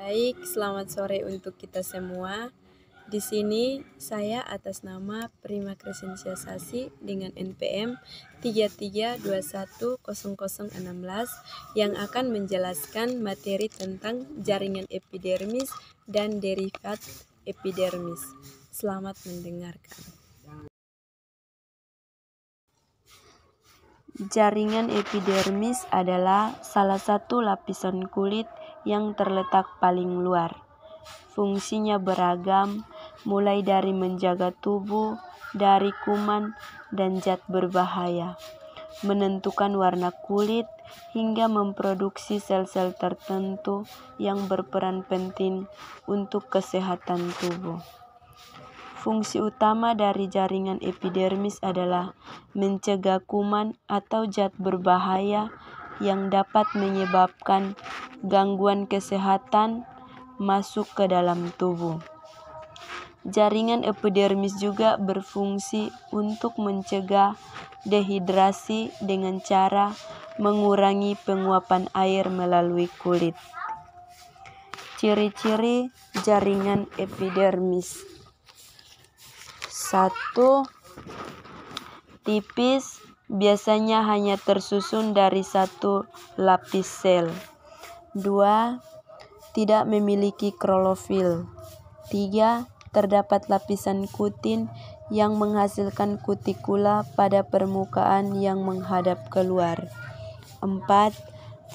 Baik, selamat sore untuk kita semua. Di sini saya atas nama Prima Crescentia Sasi dengan NPM 33210016 yang akan menjelaskan materi tentang jaringan epidermis dan derivat epidermis. Selamat mendengarkan. Jaringan epidermis adalah salah satu lapisan kulit yang terletak paling luar. Fungsinya beragam, mulai dari menjaga tubuh dari kuman dan zat berbahaya, menentukan warna kulit, hingga memproduksi sel-sel tertentu yang berperan penting untuk kesehatan tubuh. Fungsi utama dari jaringan epidermis adalah mencegah kuman atau zat berbahaya yang dapat menyebabkan gangguan kesehatan masuk ke dalam tubuh. Jaringan epidermis juga berfungsi untuk mencegah dehidrasi dengan cara mengurangi penguapan air melalui kulit. Ciri-ciri jaringan epidermis: 1. Tipis, biasanya hanya tersusun dari satu lapis sel. 2. Tidak memiliki klorofil. 3. Terdapat lapisan kutin yang menghasilkan kutikula pada permukaan yang menghadap keluar. 4.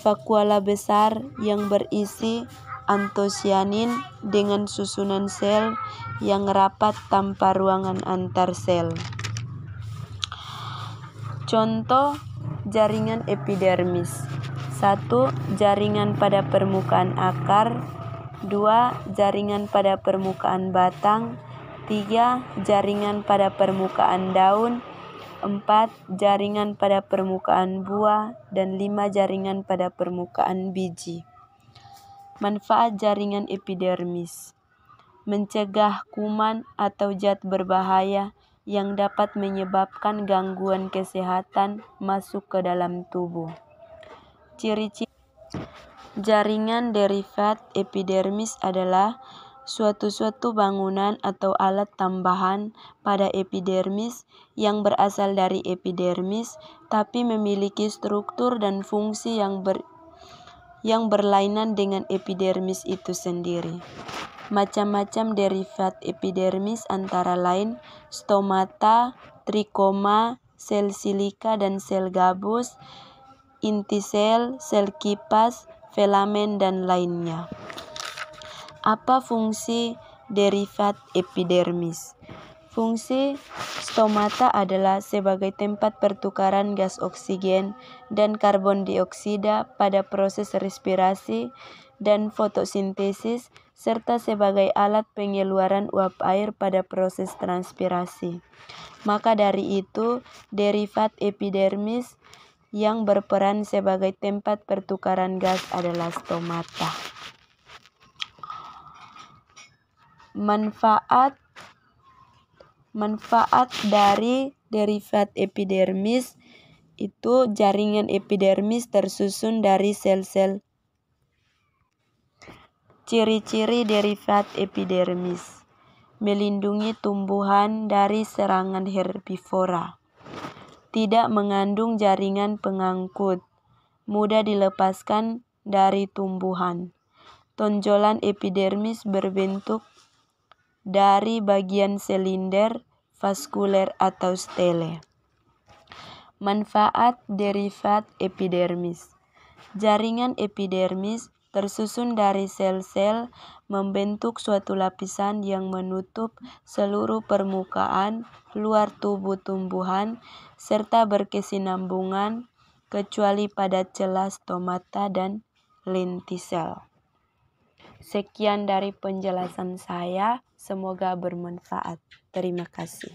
Vakuola besar yang berisi antosianin dengan susunan sel yang rapat tanpa ruangan antar sel. Contoh jaringan epidermis: 1. Jaringan pada permukaan akar. 2. Jaringan pada permukaan batang. 3. Jaringan pada permukaan daun. 4. Jaringan pada permukaan buah. Dan 5. Jaringan pada permukaan biji. Manfaat jaringan epidermis: mencegah kuman atau zat berbahaya yang dapat menyebabkan gangguan kesehatan masuk ke dalam tubuh. Ciri-ciri jaringan derivat epidermis adalah suatu bangunan atau alat tambahan pada epidermis yang berasal dari epidermis tapi memiliki struktur dan fungsi yang berlainan dengan epidermis itu sendiri. Macam-macam derivat epidermis antara lain stomata, trikoma, sel silika dan sel gabus, inti sel, sel kipas, filamen, dan lainnya. Apa fungsi derivat epidermis? Fungsi stomata adalah sebagai tempat pertukaran gas oksigen dan karbon dioksida pada proses respirasi dan fotosintesis, serta sebagai alat pengeluaran uap air pada proses transpirasi. Maka dari itu, derivat epidermis yang berperan sebagai tempat pertukaran gas adalah stomata. Manfaat dari derivat epidermis itu jaringan epidermis tersusun dari sel-sel. Ciri-ciri derivat epidermis: melindungi tumbuhan dari serangan herbivora, tidak mengandung jaringan pengangkut, mudah dilepaskan dari tumbuhan. Tonjolan epidermis berbentuk dari bagian silinder, vaskuler atau stele. Manfaat derivat epidermis: jaringan epidermis tersusun dari sel-sel membentuk suatu lapisan yang menutup seluruh permukaan luar tubuh tumbuhan serta berkesinambungan kecuali pada celah stomata dan lentisel. Sekian dari penjelasan saya, semoga bermanfaat. Terima kasih.